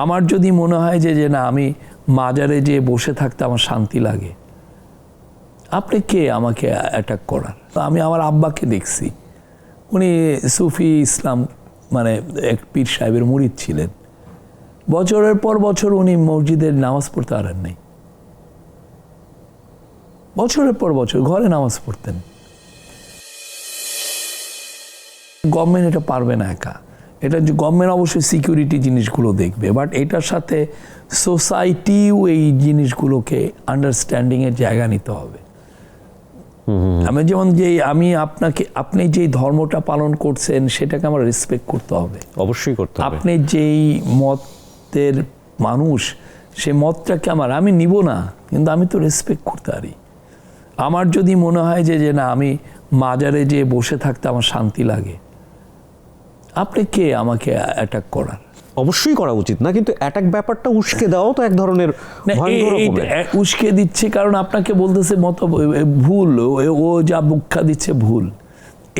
আমার যদি মনে হয় যে না আমি মাজারে যেয়ে বসে থাকতে আমার শান্তি লাগে, আপনি কে আমাকে অ্যাটাক করার? আমি আমার আব্বাকে দেখছি, উনি সুফি ইসলাম মানে এক পীর সাহেবের মুরিদ ছিলেন। বছরের পর বছর উনি মসজিদের নামাজ পড়তে পারেন নাই, বছরের পর বছর ঘরে নামাজ পড়তেন। গভর্নমেন্ট এটা পারবে না একা, এটা গভর্নমেন্ট অবশ্যই সিকিউরিটি জিনিসগুলো দেখবে, বাট এটার সাথে সোসাইটিও এই জিনিসগুলোকে আন্ডারস্ট্যান্ডিংয়ের জায়গা নিতে হবে। আমি যেমন যে আপনি যেই ধর্মটা পালন করছেন সেটাকে আমার রেসপেক্ট করতে হবে, অবশ্যই করতে হবে। আপনি যেই মতের মানুষ সেই মতটাকে আমি নিব না, কিন্তু আমি তো রেসপেক্ট করতে পারি। আমার যদি মনে হয় যে না আমি মাজারে যেয়ে বসে থাকতে আমার শান্তি লাগে, আপনি কে আমাকে অ্যাটাক করার? অবশ্যই করা উচিত না, কিন্তু অ্যাটাক ব্যাপারটা উস্কে দাও তো এক ধরনের উস্কে দিচ্ছে, কারণ আপনাকে বলতেছে মত ভুল, ও যা ব্যাখ্যা দিচ্ছে ভুল।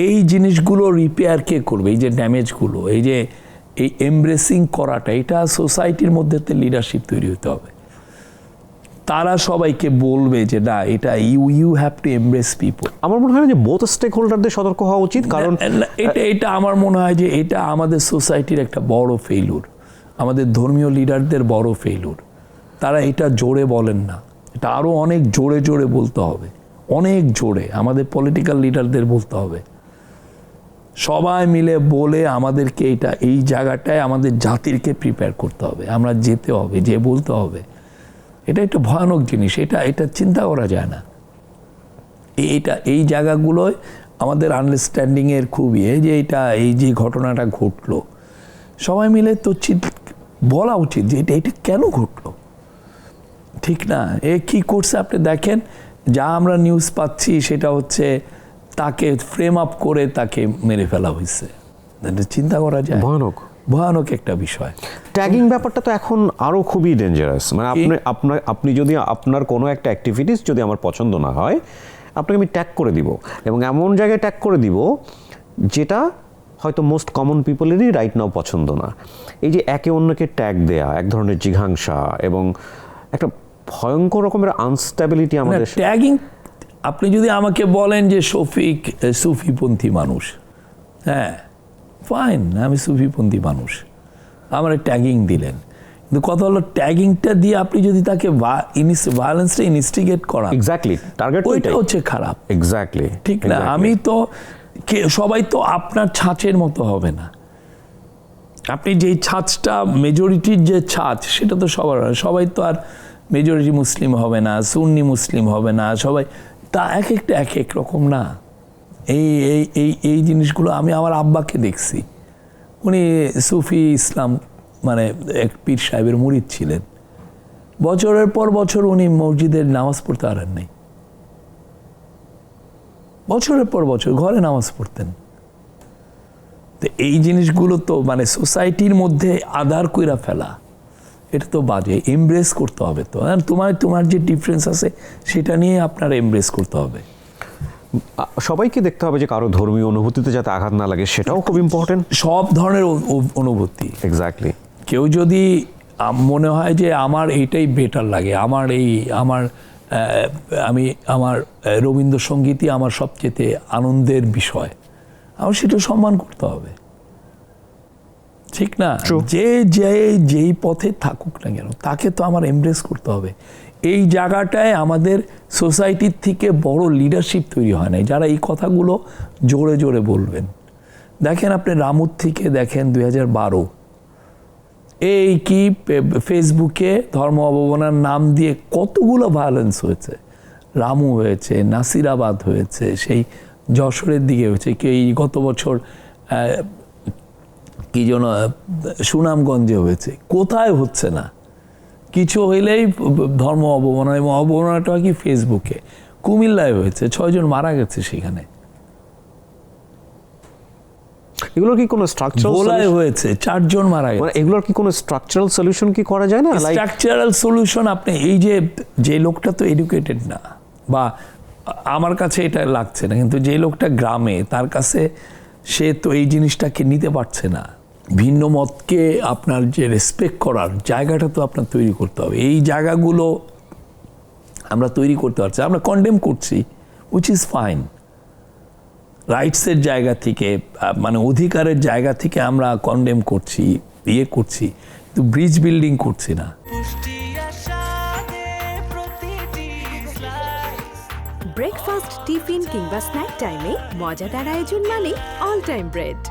এই জিনিসগুলো রিপেয়ার কে করবে? এই যে ড্যামেজগুলো, এই যে এই এমব্রেসিং করাটা, এটা সোসাইটির মধ্যে লিডারশিপ তৈরি হতে হবে। তারা সবাইকে বলবে যে না এটা you have to embrace people. আমার মনে হয় যে বোথ স্টেক হোল্ডারদের সতর্ক হওয়া উচিত, কারণ এটা আমার মনে হয় যে এটা আমাদের সোসাইটির একটা বড় ফেইলুর, আমাদের ধর্মীয় লিডারদের বড় ফেইলুর। তারা এটা জোরে বলেন না, এটা আরও অনেক জোরে জোরে বলতে হবে, অনেক জোরে আমাদের পলিটিক্যাল লিডারদের বলতে হবে, সবাই মিলে বলে আমাদেরকে এই জায়গাটায় আমাদের জাতিরকে প্রিপেয়ার করতে হবে, আমরা যেতে হবে, যে বলতে হবে। এটা একটা ভয়ানক জিনিস, এটা চিন্তা করা যায় না। এই জায়গাগুলোয় আমাদের আন্ডারস্ট্যান্ডিংয়ের খুব যে এই যে ঘটনাটা ঘটলো, সবাই মিলে তো বলা উচিত যে এটা কেন ঘটলো, ঠিক না? কি করছে আপনি দেখেন, যা আমরা নিউজ পাচ্ছি সেটা হচ্ছে তাকে ফ্রেম আপ করে তাকে মেরে ফেলা হয়েছে। চিন্তা করা যায়, ভয়ানক একটা বিষয়। ট্যাগিং ব্যাপারটা তো এখন আরো খুবই ডেঞ্জারাস। মানে আপনি যদি আপনার কোনো একটা অ্যাক্টিভিটিস যদি আমার পছন্দ না হয়, আপনাকে আমি ট্যাগ করে দিব, এবং এমন জায়গায় ট্যাগ করে দিব যেটা হয়তো মোস্ট কমন পিপলেরই রাইট নাও পছন্দ না। এই যে একে অন্যকে ট্যাগ দেয়া, এক ধরনের জিঘাংসা এবং একটা ভয়ঙ্কর রকমের আনস্টেবিলিটি আমাদের। ট্যাগিং, আপনি যদি আমাকে বলেন যে শফিক সুফিপন্থী মানুষ, হ্যাঁ ফাইন, আমি সুফিপন্থী মানুষ, আমার ট্যাগিং দিলেন, কিন্তু কথা হলো ট্যাগিংটা দিয়ে আপনি যদি তাকে ভায়োলেন্সটা ইনস্টিগেট করা, এক্স্যাক্টলি টার্গেট ওইটা হচ্ছে খারাপ। এক্স্যাক্টলি, ঠিক না? আমি তো সবাই তো আপনার ছাঁচের মতো হবে না। আপনি যেই ছাঁচটা মেজরিটির যে ছাঁচ, সেটা তো সবাই তো আর মেজরিটি মুসলিম হবে না, সুন্নি মুসলিম হবে না, সবাই তা এক একটা এক এক রকম না। এই জিনিসগুলো আমি আমার আব্বাকে দেখছি, উনি সুফি ইসলাম মানে এক পীর সাহেবের মুরিদ ছিলেন। বছরের পর বছর উনি মসজিদের নামাজ পড়তে পারেন নাই, বছরের পর বছর ঘরে নামাজ পড়তেন। তো এই জিনিসগুলো তো মানে সোসাইটির মধ্যে আদার কইরা ফেলা, এটা তো বাজে। এমব্রেস করতে হবে তো, তোমার যে ডিফারেন্স আছে সেটা নিয়ে আপনার এমব্রেস করতে হবে। সবাইকে দেখতে হবে যে কারো ধর্মীয় অনুভূতিতে যাতে আঘাত না লাগে, সেটাও খুব ইম্পর্টেন্ট। সব ধরনের অনুভূতি, এক্স্যাক্টলি। কেউ যদি মনে হয় যে আমার এইটাই বেটার লাগে, আমার রবীন্দ্রসঙ্গীতই আমার সবচেয়ে আনন্দের বিষয়, আমার সেটা সম্মান করতে হবে, ঠিক না? যেই পথে থাকুক না কেন তাকে তো আমার এমব্রেস করতে হবে। এই জায়গাটায় আমাদের সোসাইটির থেকে বড় লিডারশিপ তৈরি হয় না, যারা এই কথাগুলো জোরে জোরে বলবেন। দেখেন আপনি রামুর থেকে দেখেন 2012 এই কি ফেসবুকে ধর্ম অবমাননার নাম দিয়ে কতগুলো ভায়োলেন্স হয়েছে। রামু হয়েছে, নাসিরাবাদ হয়েছে, সেই যশোরের দিকে হয়েছে, এই গত বছর কি যেন সুনামগঞ্জে হয়েছে, কোথায় হচ্ছে না? কিছু হইলেই ধর্ম অবমাননা, এবং অবমাননাটা কি ফেসবুকে। কুমিল্লায় হয়েছে, 6 জন মারা গেছে সেখানে। এগুলোর কি কোনো স্ট্রাকচারাল ভোলায় হয়েছে, 4 জন মারা গেছে। এগুলোর কি কোনো স্ট্রাকচারাল সলিউশন কি করা যায় না? স্ট্রাকচারাল সলিউশন, আপনি এই যে লোকটা তো এডুকেটেড না, বা আমার কাছে এটা লাগছে না, কিন্তু যে লোকটা গ্রামে, তার কাছে সে তো এই জিনিসটাকে নিতে পারছে না। ভিন্ন মতকে আপনার যে রেসপেক্ট করার জায়গাটা তো আপনার তৈরি করতে হবে। এই জায়গাগুলো আমরা তৈরি করতে পারছি, আমরা কন্ডেম করছি, উইচ ইজ ফাইন। রাইটসের জায়গা থেকে মানে অধিকারের জায়গা থেকে আমরা কন্ডেম করছি, করছি, কিন্তু ব্রিজ বিল্ডিং করছি না। ব্রেকফাস্ট, টিফিন কিংবা স্ন্যাক টাইমে মজাদার আয়োজন মানে অল টাইম ব্রেড।